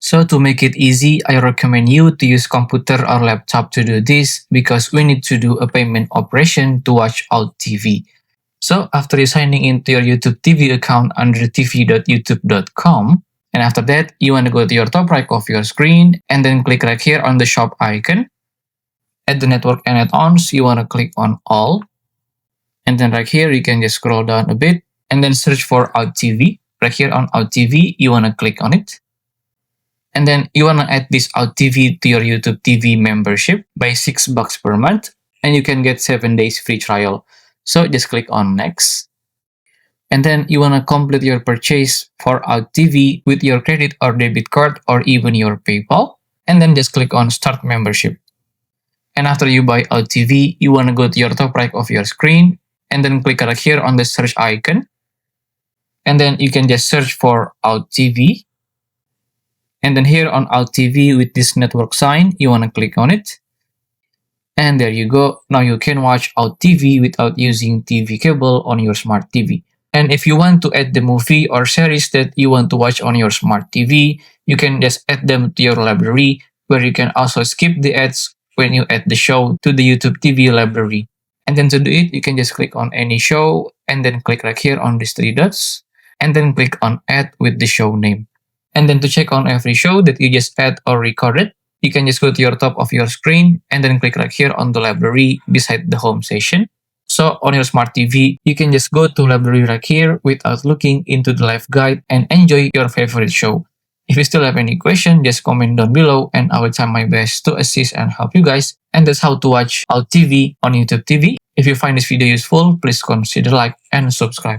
So to make it easy, I recommend you to use computer or laptop to do this because we need to do a payment operation to watch OUTtv. So after you signing into your YouTube TV account under tv.youtube.com, and after that, you want to go to your top right of your screen and then click right here on the shop icon. At the network and add-ons, you want to click on all. And then right here, you can just scroll down a bit and then search for OUTtv. Right here on OUTtv, you want to click on it. And then you want to add this OUTtv to your YouTube TV membership by $6 per month. And you can get 7 days free trial. So just click on next. And then you want to complete your purchase for OUTtv with your credit or debit card or even your PayPal. And then just click on start membership. And after you buy OUTtv, you want to go to your top right of your screen and then click right here on the search icon. And then you can just search for OUTtv. And then here on OUTtv with this network sign, you want to click on it. And there you go. Now you can watch OUTtv without using TV cable on your smart TV. And if you want to add the movie or series that you want to watch on your smart TV, you can just add them to your library, where you can also skip the ads when you add the show to the YouTube TV library. And then to do it, you can just click on any show and then click right here on these 3 dots and then click on add with the show name. And then to check on every show that you just add or recorded, you can just go to your top of your screen and then click right here on the library beside the home session. So on your smart TV, you can just go to library right here without looking into the live guide and enjoy your favorite show. If you still have any question, just comment down below and I will try my best to assist and help you guys. And that's how to watch OUTtv on YouTube TV. If you find this video useful, please consider like and subscribe.